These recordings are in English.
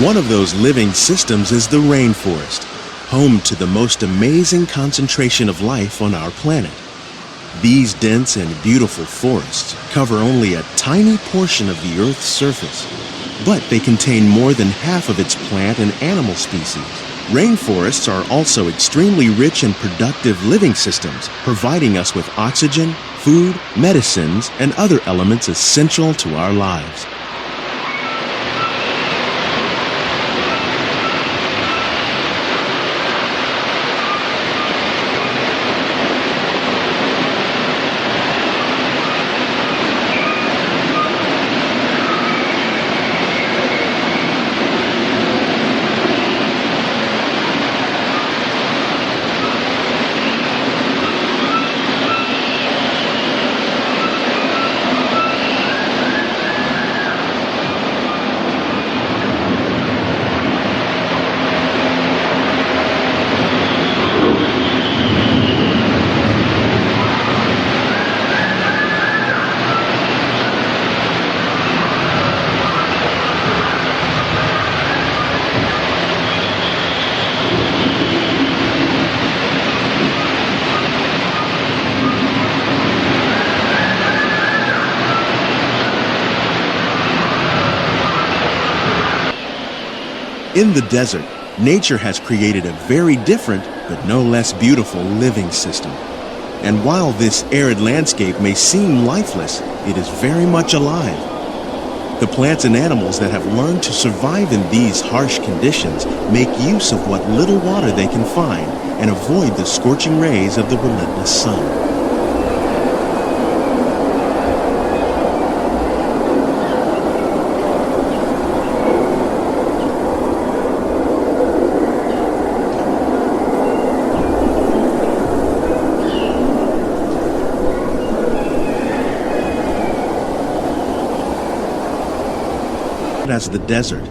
One of those living systems is the rainforest, home to the most amazing concentration of life on our planet. These dense and beautiful forests cover only a tiny portion of the Earth's surface, but they contain more than half of its plant and animal species. Rainforests are also extremely rich and productive living systems, providing us with oxygen, food, medicines, and other elements essential to our lives. In the desert, nature has created a very different, but no less beautiful living system. And while this arid landscape may seem lifeless, it is very much alive. The plants and animals that have learned to survive in these harsh conditions make use of what little water they can find and avoid the scorching rays of the relentless sun. As the desert,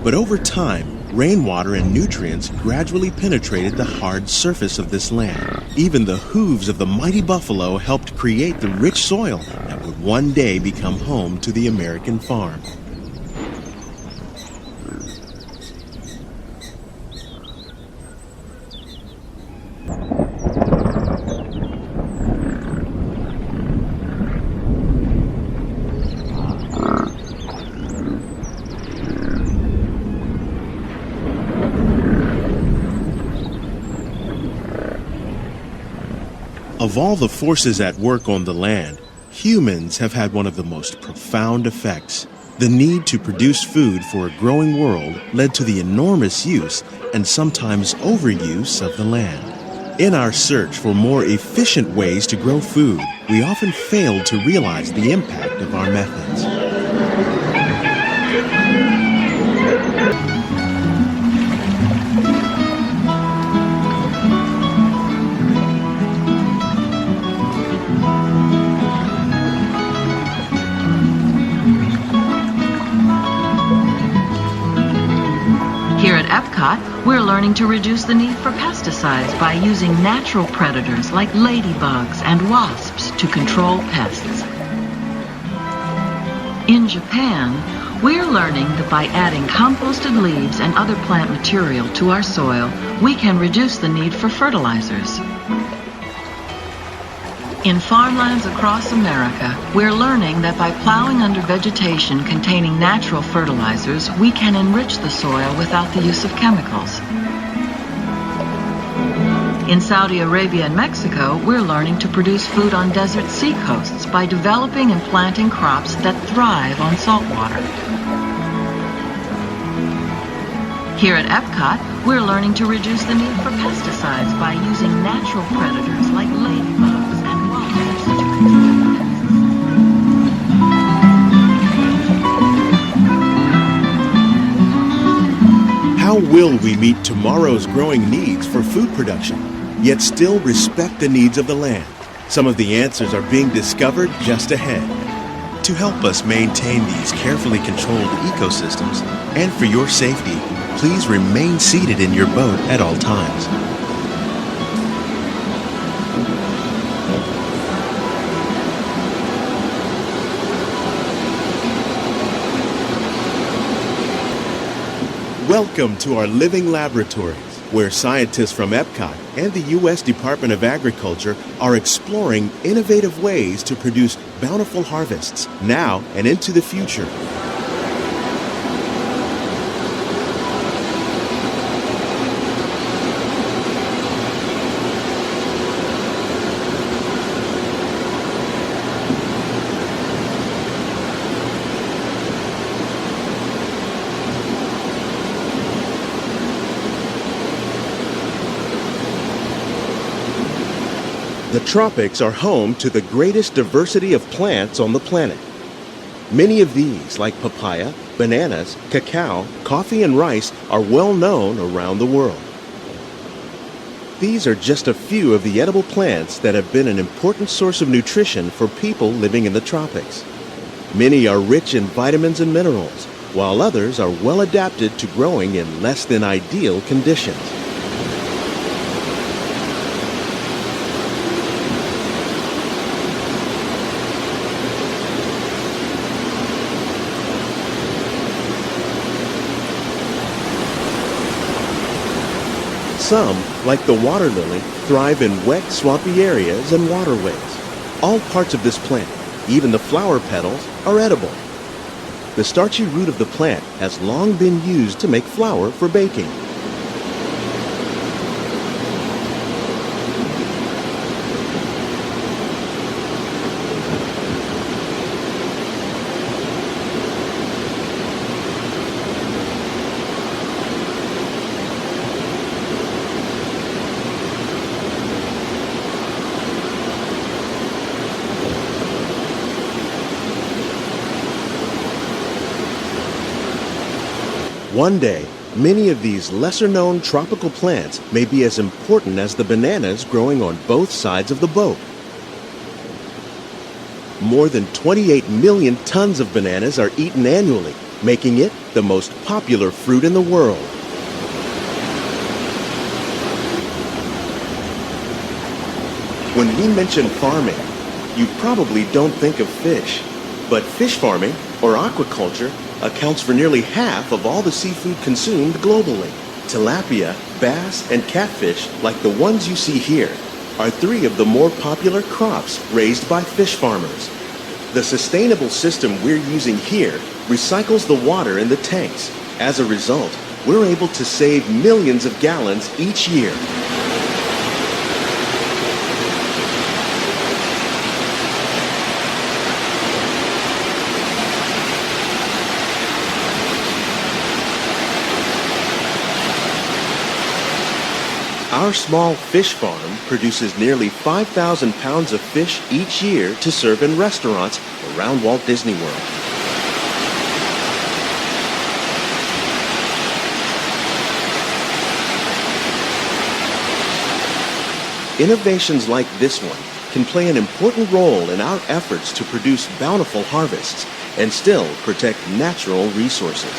but over time, rainwater and nutrients gradually penetrated the hard surface of this land. Even the hooves of the mighty buffalo helped create the rich soil that would one day become home to the American farm. Of all the forces at work on the land, humans have had one of the most profound effects. The need to produce food for a growing world led to the enormous use and sometimes overuse of the land. In our search for more efficient ways to grow food, we often failed to realize the impact of our methods. Here at Epcot, we're learning to reduce the need for pesticides by using natural predators like ladybugs and wasps to control pests. In Japan, we're learning that by adding composted leaves and other plant material to our soil, we can reduce the need for fertilizers. In farmlands across America, we're learning that by plowing under vegetation containing natural fertilizers, we can enrich the soil without the use of chemicals. In Saudi Arabia and Mexico, we're learning to produce food on desert seacoasts by developing and planting crops that thrive on salt water. Here at Epcot, we're learning to reduce the need for pesticides by using natural predators like ladybugs and wasps to control pests. How will we meet tomorrow's growing needs for food production, yet still respect the needs of the land? Some of the answers are being discovered just ahead. To help us maintain these carefully controlled ecosystems, and for your safety, please remain seated in your boat at all times. Welcome to our living laboratories, where scientists from Epcot and the U.S. Department of Agriculture are exploring innovative ways to produce bountiful harvests now and into the future. The tropics are home to the greatest diversity of plants on the planet. Many of these, like papaya, bananas, cacao, coffee, and rice, are well known around the world. These are just a few of the edible plants that have been an important source of nutrition for people living in the tropics. Many are rich in vitamins and minerals, while others are well adapted to growing in less than ideal conditions. Some, like the water lily, thrive in wet, swampy areas and waterways. All parts of this plant, even the flower petals, are edible. The starchy root of the plant has long been used to make flour for baking. One day, many of these lesser-known tropical plants may be as important as the bananas growing on both sides of the boat. More than 28 million tons of bananas are eaten annually, making it the most popular fruit in the world. When we mention farming, you probably don't think of fish. But fish farming, or aquaculture, accounts for nearly half of all the seafood consumed globally. Tilapia, bass, and catfish, like the ones you see here, are three of the more popular crops raised by fish farmers. The sustainable system we're using here recycles the water in the tanks. As a result, we're able to save millions of gallons each year. Our small fish farm produces nearly 5,000 pounds of fish each year to serve in restaurants around Walt Disney World. Innovations like this one can play an important role in our efforts to produce bountiful harvests and still protect natural resources.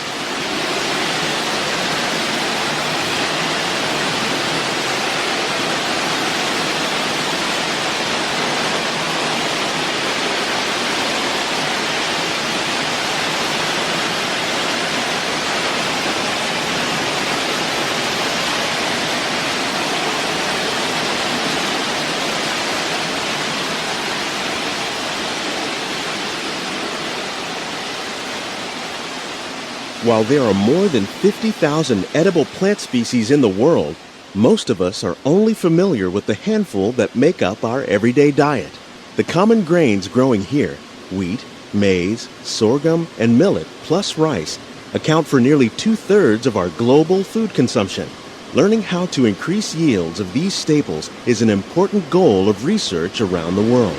While there are more than 50,000 edible plant species in the world, most of us are only familiar with the handful that make up our everyday diet. The common grains growing here, wheat, maize, sorghum, and millet, plus rice, account for nearly 2/3 of our global food consumption. Learning how to increase yields of these staples is an important goal of research around the world.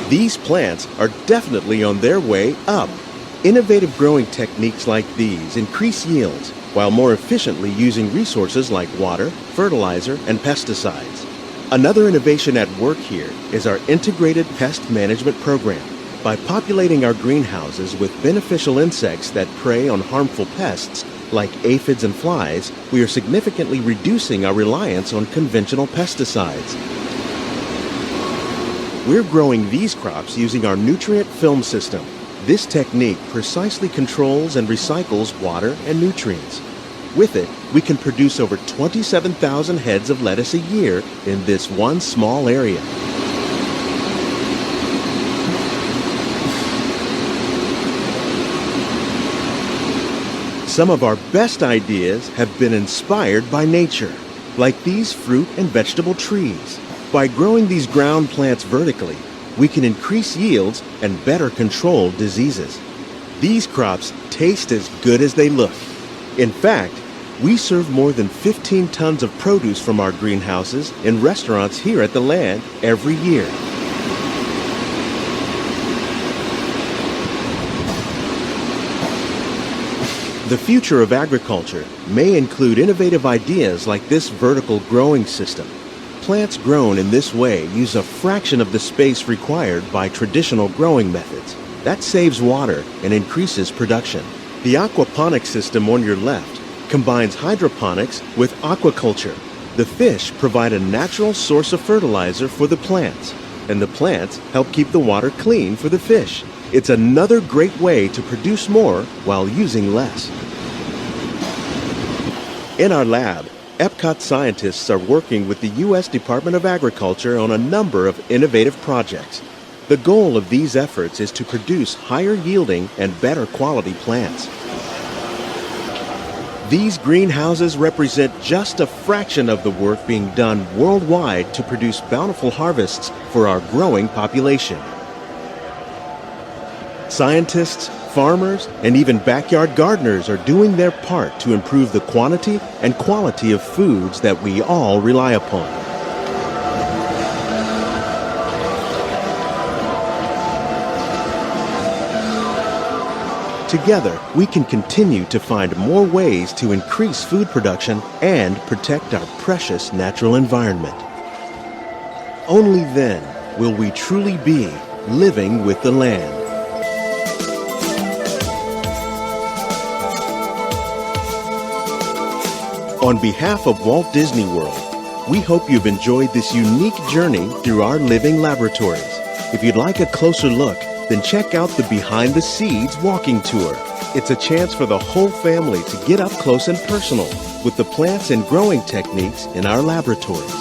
These plants are definitely on their way up. Innovative growing techniques like these increase yields while more efficiently using resources like water, fertilizer, and pesticides. Another innovation at work here is our integrated pest management program. By populating our greenhouses with beneficial insects that prey on harmful pests, Like aphids and flies, we are significantly reducing our reliance on conventional pesticides. We're growing these crops using our nutrient film system. This technique precisely controls and recycles water and nutrients. With it, we can produce over 27,000 heads of lettuce a year in this one small area. Some of our best ideas have been inspired by nature, like these fruit and vegetable trees. By growing these ground plants vertically, we can increase yields and better control diseases. These crops taste as good as they look. In fact, we serve more than 15 tons of produce from our greenhouses in restaurants here at the Land every year. The future of agriculture may include innovative ideas like this vertical growing system. Plants grown in this way use a fraction of the space required by traditional growing methods. That saves water and increases production. The aquaponics system on your left combines hydroponics with aquaculture. The fish provide a natural source of fertilizer for the plants, and the plants help keep the water clean for the fish. It's another great way to produce more while using less. In our lab, Epcot scientists are working with the U.S. Department of Agriculture on a number of innovative projects. The goal of these efforts is to produce higher yielding and better quality plants. These greenhouses represent just a fraction of the work being done worldwide to produce bountiful harvests for our growing population. Scientists, farmers, and even backyard gardeners are doing their part to improve the quantity and quality of foods that we all rely upon. Together, we can continue to find more ways to increase food production and protect our precious natural environment. Only then will we truly be living with the land. On behalf of Walt Disney World, we hope you've enjoyed this unique journey through our living laboratories. If you'd like a closer look, then check out the Behind the Seeds walking tour. It's a chance for the whole family to get up close and personal with the plants and growing techniques in our laboratories.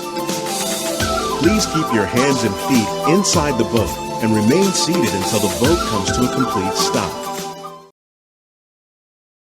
Please keep your hands and feet inside the boat and remain seated until the boat comes to a complete stop.